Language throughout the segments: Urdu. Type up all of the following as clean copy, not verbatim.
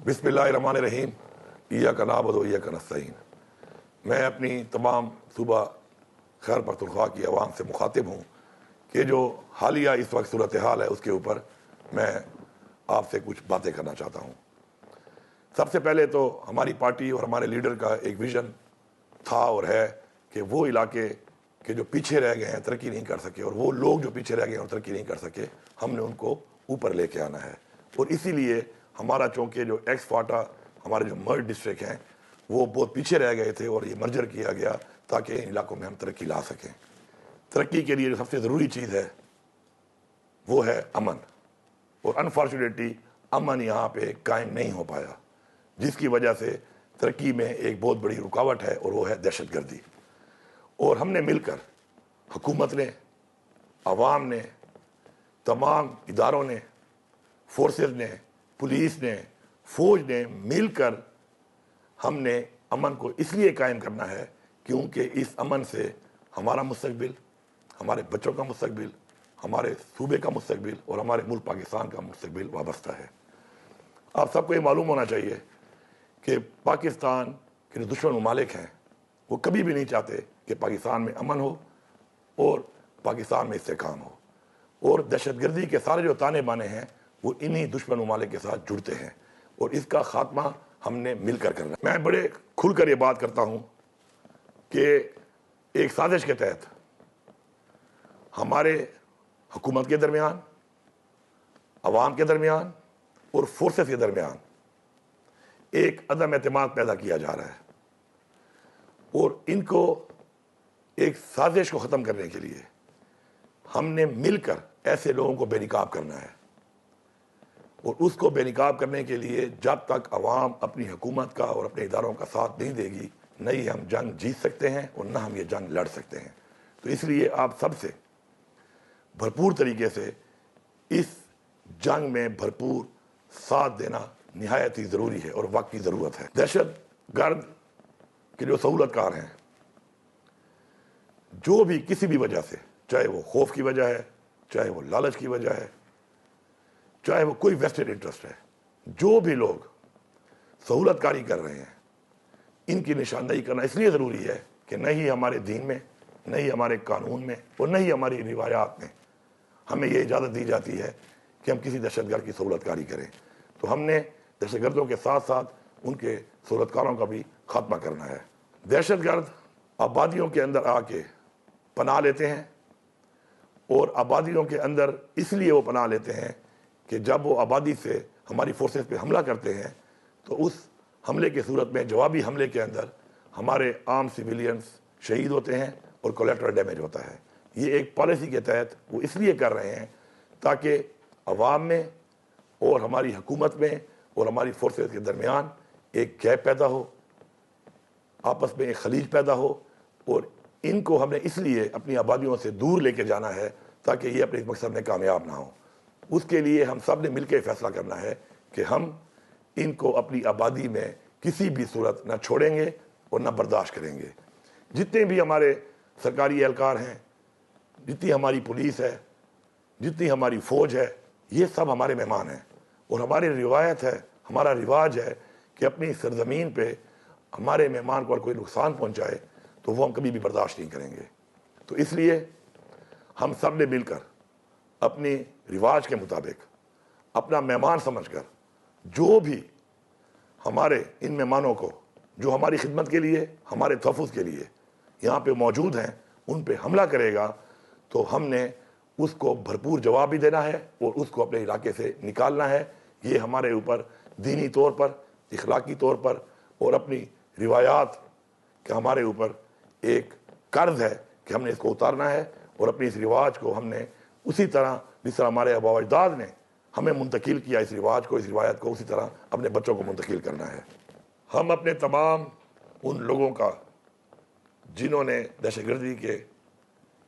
بسم اللہ الرحمن الرحیم، ایاک نعبد و ایاک نستعین۔ میں اپنی تمام صوبہ خیبر پختونخوا کی عوام سے مخاطب ہوں کہ جو حالیہ اس وقت صورتحال ہے اس کے اوپر میں آپ سے کچھ باتیں کرنا چاہتا ہوں۔ سب سے پہلے تو ہماری پارٹی اور ہمارے لیڈر کا ایک ویژن تھا اور ہے کہ وہ علاقے کہ جو پیچھے رہ گئے ہیں، ترقی نہیں کر سکے، اور وہ لوگ جو پیچھے رہ گئے ہیں اور ترقی نہیں کر سکے، ہم نے ان کو اوپر لے کے آنا ہے۔ اور اسی لیے ہمارا چونکہ جو ایکس فاٹا ہمارے جو مرج ڈسٹرکٹ ہیں وہ بہت پیچھے رہ گئے تھے، اور یہ مرجر کیا گیا تاکہ ان علاقوں میں ہم ترقی لا سکیں۔ ترقی کے لیے جو سب سے ضروری چیز ہے وہ ہے امن، اور انفارچونیٹلی امن یہاں پہ قائم نہیں ہو پایا، جس کی وجہ سے ترقی میں ایک بہت بڑی رکاوٹ ہے، اور وہ ہے دہشت گردی۔ اور ہم نے مل کر، حکومت نے، عوام نے، تمام اداروں نے، فورسز نے، پولیس نے، فوج نے مل کر ہم نے امن کو اس لیے قائم کرنا ہے کیونکہ اس امن سے ہمارا مستقبل، ہمارے بچوں کا مستقبل، ہمارے صوبے کا مستقبل اور ہمارے ملک پاکستان کا مستقبل وابستہ ہے۔ آپ سب کو یہ معلوم ہونا چاہیے کہ پاکستان کے جو دشمن ممالک ہیں وہ کبھی بھی نہیں چاہتے کہ پاکستان میں امن ہو اور پاکستان میں استحکام ہو، اور دہشت گردی کے سارے جو تانے بانے ہیں وہ انہی دشمن ممالک کے ساتھ جڑتے ہیں، اور اس کا خاتمہ ہم نے مل کر کرنا ہے۔ میں بڑے کھل کر یہ بات کرتا ہوں کہ ایک سازش کے تحت ہمارے حکومت کے درمیان، عوام کے درمیان اور فورسز کے درمیان ایک عدم اعتماد پیدا کیا جا رہا ہے، اور ان کو ایک سازش کو ختم کرنے کے لیے ہم نے مل کر ایسے لوگوں کو بے نقاب کرنا ہے، اور اس کو بے نقاب کرنے کے لیے جب تک عوام اپنی حکومت کا اور اپنے اداروں کا ساتھ نہیں دے گی، نہ ہی ہم جنگ جیت سکتے ہیں اور نہ ہم یہ جنگ لڑ سکتے ہیں۔ تو اس لیے آپ سب سے بھرپور طریقے سے اس جنگ میں بھرپور ساتھ دینا نہایت ہی ضروری ہے اور وقت کی ضرورت ہے۔ دہشت گرد کے جو سہولت کار ہیں، جو بھی کسی بھی وجہ سے، چاہے وہ خوف کی وجہ ہے، چاہے وہ لالچ کی وجہ ہے، چاہے وہ کوئی ویسٹڈ انٹرسٹ ہے، جو بھی لوگ سہولت کاری کر رہے ہیں، ان کی نشاندہی کرنا اس لیے ضروری ہے کہ نہ ہی ہمارے دین میں، نہ ہی ہمارے قانون میں اور نہ ہی ہماری روایات میں ہمیں یہ اجازت دی جاتی ہے کہ ہم کسی دہشت گرد کی سہولت کاری کریں۔ تو ہم نے دہشت گردوں کے ساتھ ساتھ ان کے سہولت کاروں کا بھی خاتمہ کرنا ہے۔ دہشت گرد آبادیوں کے اندر آ کے پناہ لیتے ہیں، اور آبادیوں کے اندر اس لیے وہ پناہ لیتے ہیں کہ جب وہ آبادی سے ہماری فورسز پہ حملہ کرتے ہیں تو اس حملے کی صورت میں، جوابی حملے کے اندر، ہمارے عام سویلینز شہید ہوتے ہیں اور کولیٹرل ڈیمیج ہوتا ہے۔ یہ ایک پالیسی کے تحت وہ اس لیے کر رہے ہیں تاکہ عوام میں اور ہماری حکومت میں اور ہماری فورسز کے درمیان ایک گیپ پیدا ہو، آپس میں ایک خلیج پیدا ہو، اور ان کو ہم نے اس لیے اپنی آبادیوں سے دور لے کے جانا ہے تاکہ یہ اپنے اس مقصد میں کامیاب نہ ہو۔ اس کے لیے ہم سب نے مل کے فیصلہ کرنا ہے کہ ہم ان کو اپنی آبادی میں کسی بھی صورت نہ چھوڑیں گے اور نہ برداشت کریں گے۔ جتنے بھی ہمارے سرکاری اہلکار ہیں، جتنی ہماری پولیس ہے، جتنی ہماری فوج ہے، یہ سب ہمارے مہمان ہیں، اور ہماری روایت ہے، ہمارا رواج ہے کہ اپنی سرزمین پہ ہمارے مہمان کو اگر کوئی نقصان پہنچائے تو وہ ہم کبھی بھی برداشت نہیں کریں گے۔ تو اس لیے ہم سب نے مل کر اپنی رواج کے مطابق، اپنا مہمان سمجھ کر، جو بھی ہمارے ان مہمانوں کو جو ہماری خدمت کے لیے، ہمارے تحفظ کے لیے یہاں پہ موجود ہیں، ان پہ حملہ کرے گا تو ہم نے اس کو بھرپور جواب بھی دینا ہے اور اس کو اپنے علاقے سے نکالنا ہے۔ یہ ہمارے اوپر دینی طور پر، اخلاقی طور پر اور اپنی روایات کا ہمارے اوپر ایک قرض ہے کہ ہم نے اس کو اتارنا ہے، اور اپنی اس رواج کو ہم نے اسی طرح جس طرح ہمارے آباء و اجداد نے ہمیں منتقل کیا اس رواج کو، اس روایت کو، اسی طرح اپنے بچوں کو منتقل کرنا ہے۔ ہم اپنے تمام ان لوگوں کا جنہوں نے دہشت گردی کے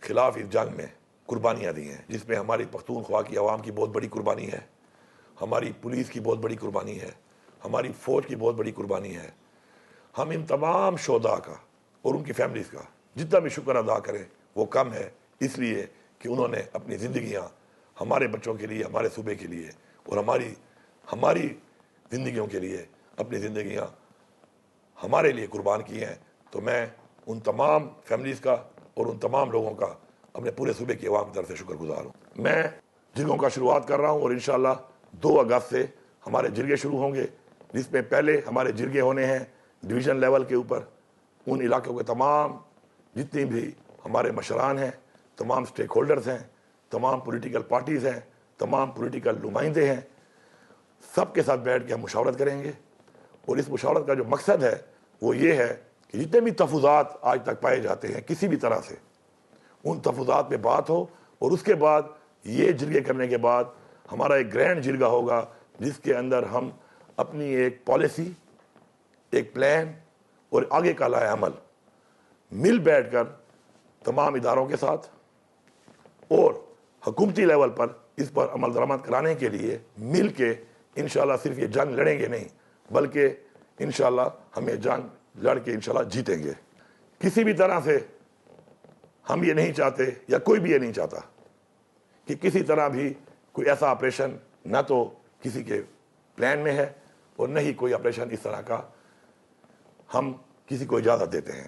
خلاف اس جنگ میں قربانیاں دی ہیں، جس میں ہماری پختونخوا کی عوام کی بہت بڑی قربانی ہے، ہماری پولیس کی بہت بڑی قربانی ہے، ہماری فوج کی بہت بڑی قربانی ہے، ہم ان تمام شہداء کا اور ان کی فیملیز کا جتنا بھی شکر ادا کریں وہ کم ہے، اس لیے کہ انہوں نے اپنی زندگیاں ہمارے بچوں کے لیے، ہمارے صوبے کے لیے اور ہماری زندگیوں کے لیے اپنی زندگیاں ہمارے لیے قربان کی ہیں، تو میں ان تمام فیملیز کا اور ان تمام لوگوں کا اپنے پورے صوبے کی عوام کی طرف سے شکر گزار ہوں۔ میں جرگوں کا شروعات کر رہا ہوں، اور انشاءاللہ 2 اگست سے ہمارے جرگے شروع ہوں گے، جس میں پہلے ہمارے جرگے ہونے ہیں ڈویژن لیول کے اوپر۔ ان علاقوں کے تمام جتنی بھی ہمارے مشران ہیں، تمام سٹیک ہولڈرز ہیں، تمام پولیٹیکل پارٹیز ہیں، تمام پولیٹیکل نمائندے ہیں، سب کے ساتھ بیٹھ کے ہم مشاورت کریں گے۔ اور اس مشاورت کا جو مقصد ہے وہ یہ ہے کہ جتنے بھی تفوضات آج تک پائے جاتے ہیں کسی بھی طرح سے، ان تفوضات پہ بات ہو، اور اس کے بعد یہ جرگے کرنے کے بعد ہمارا ایک گرینڈ جرگہ ہوگا جس کے اندر ہم اپنی ایک پالیسی، ایک پلان اور آگے کا لائحہ عمل مل بیٹھ کر تمام اداروں کے ساتھ اور حکومتی لیول پر اس پر عمل درآمد کرانے کے لیے مل کے انشاءاللہ صرف یہ جنگ لڑیں گے نہیں، بلکہ انشاءاللہ ہم یہ جنگ لڑ کے انشاءاللہ جیتیں گے۔ کسی بھی طرح سے ہم یہ نہیں چاہتے، یا کوئی بھی یہ نہیں چاہتا کہ کسی طرح بھی کوئی ایسا آپریشن نہ تو کسی کے پلان میں ہے، اور نہ ہی کوئی آپریشن اس طرح کا ہم کسی کو اجازت دیتے ہیں،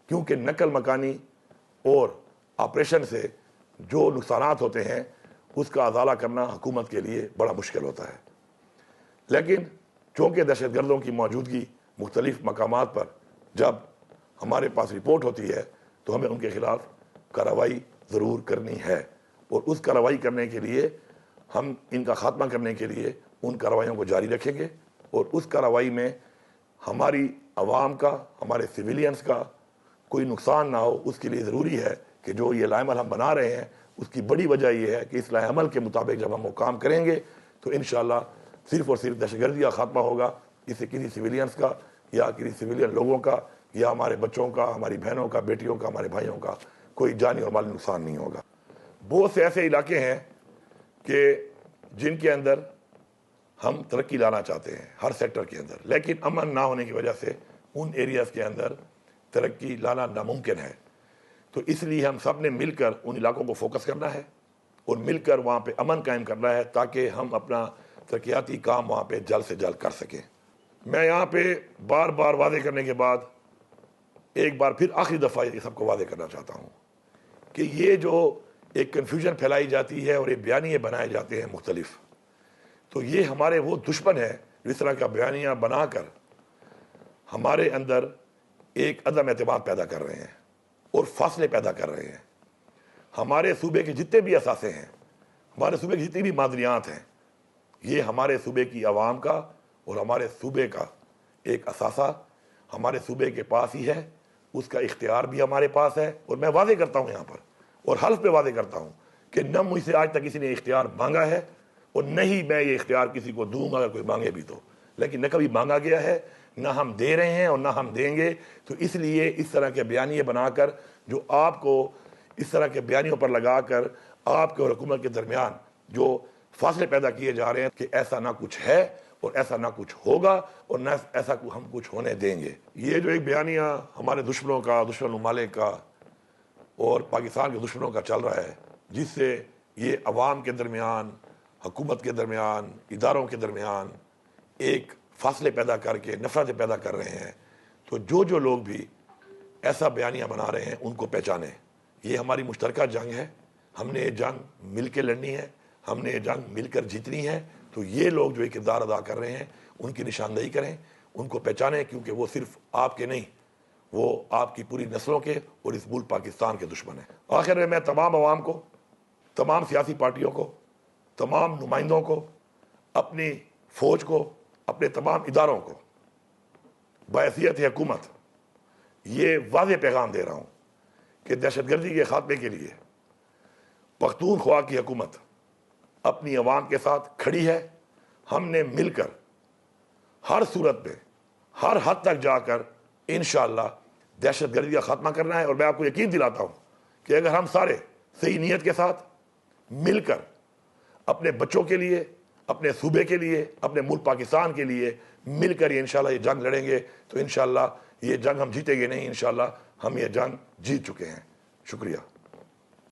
کیونکہ نقل مکانی اور آپریشن سے جو نقصانات ہوتے ہیں اس کا ازالہ کرنا حکومت کے لیے بڑا مشکل ہوتا ہے۔ لیکن چونکہ دہشت گردوں کی موجودگی مختلف مقامات پر جب ہمارے پاس رپورٹ ہوتی ہے تو ہمیں ان کے خلاف کارروائی ضرور کرنی ہے، اور اس کارروائی کرنے کے لیے ہم ان کا خاتمہ کرنے کے لیے ان کارروائیوں کو جاری رکھیں گے، اور اس کارروائی میں ہماری عوام کا، ہمارے سویلینز کا کوئی نقصان نہ ہو۔ اس کے لیے ضروری ہے کہ جو یہ لائحہ عمل ہم بنا رہے ہیں اس کی بڑی وجہ یہ ہے کہ اس لائحہ عمل کے مطابق جب ہم وہ کام کریں گے تو انشاءاللہ صرف اور صرف دہشت گردی کا خاتمہ ہوگا، اس سے کسی سویلینز کا یا کسی سویلین لوگوں کا یا ہمارے بچوں کا، ہماری بہنوں کا، بیٹیوں کا، ہمارے بھائیوں کا کوئی جانی اور مالی نقصان نہیں ہوگا۔ بہت سے ایسے علاقے ہیں کہ جن کے اندر ہم ترقی لانا چاہتے ہیں ہر سیکٹر کے اندر، لیکن امن نہ ہونے کی وجہ سے ان ایریاز کے اندر ترقی لانا ناممکن ہے۔ تو اس لیے ہم سب نے مل کر ان علاقوں کو فوکس کرنا ہے اور مل کر وہاں پہ امن قائم کرنا ہے تاکہ ہم اپنا ترقیاتی کام وہاں پہ جلد سے جلد کر سکیں۔ میں یہاں پہ بار بار واضح کرنے کے بعد ایک بار پھر آخری دفعہ یہ سب کو واضح کرنا چاہتا ہوں کہ یہ جو ایک کنفیوژن پھیلائی جاتی ہے اور یہ بیانیے بنائے جاتے ہیں مختلف، تو یہ ہمارے وہ دشمن ہیں جو اس طرح کا بیانیہ بنا کر ہمارے اندر ایک عدم اعتماد پیدا کر رہے ہیں اور فاصلے پیدا کر رہے ہیں۔ ہمارے صوبے کے جتنے بھی اثاثے ہیں، ہمارے صوبے کی جتنی بھی معدنیات ہیں، یہ ہمارے صوبے کی عوام کا اور ہمارے صوبے کا ایک اثاثہ ہمارے صوبے کے پاس ہی ہے، اس کا اختیار بھی ہمارے پاس ہے۔ اور میں واضح کرتا ہوں یہاں پر اور حلف پہ واضح کرتا ہوں کہ نہ مجھ سے آج تک کسی نے اختیار مانگا ہے اور نہ ہی میں یہ اختیار کسی کو دوں گا اگر کوئی مانگے بھی تو، لیکن نہ کبھی مانگا گیا ہے، نہ ہم دے رہے ہیں اور نہ ہم دیں گے۔ تو اس لیے اس طرح کے بیانیے بنا کر جو آپ کو اس طرح کے بیانیوں پر لگا کر آپ کے اور حکومت کے درمیان جو فاصلے پیدا کیے جا رہے ہیں کہ ایسا نہ کچھ ہے اور ایسا نہ کچھ ہوگا اور نہ ایسا ہم کچھ ہونے دیں گے۔ یہ جو ایک بیانیہ ہمارے دشمنوں کا، دشمن ممالک کا اور پاکستان کے دشمنوں کا چل رہا ہے، جس سے یہ عوام کے درمیان، حکومت کے درمیان، اداروں کے درمیان ایک فاصلے پیدا کر کے نفرتیں پیدا کر رہے ہیں، تو جو لوگ بھی ایسا بیانیہ بنا رہے ہیں ان کو پہچانیں۔ یہ ہماری مشترکہ جنگ ہے، ہم نے یہ جنگ مل کے لڑنی ہے، ہم نے یہ جنگ مل کر جیتنی ہے۔ تو یہ لوگ جو ایک کردار ادا کر رہے ہیں ان کی نشاندہی کریں، ان کو پہچانیں، کیونکہ وہ صرف آپ کے نہیں، وہ آپ کی پوری نسلوں کے اور اس ملک پاکستان کے دشمن ہیں۔ آخر میں تمام عوام کو، تمام سیاسی پارٹیوں کو، تمام نمائندوں کو، اپنی فوج کو، اپنے تمام اداروں کو بحیثیت حکومت یہ واضح پیغام دے رہا ہوں کہ دہشت گردی کے خاتمے کے لیے پختونخوا کی حکومت اپنی عوام کے ساتھ کھڑی ہے۔ ہم نے مل کر ہر صورت میں ہر حد تک جا کر انشاءاللہ دہشت گردی کا خاتمہ کرنا ہے۔ اور میں آپ کو یقین دلاتا ہوں کہ اگر ہم سارے صحیح نیت کے ساتھ مل کر اپنے بچوں کے لیے، اپنے صوبے کے لیے، اپنے ملک پاکستان کے لیے مل کر یہ انشاءاللہ یہ جنگ لڑیں گے تو انشاءاللہ یہ جنگ ہم جیتیں گے نہیں، انشاءاللہ ہم یہ جنگ جیت چکے ہیں۔ شکریہ۔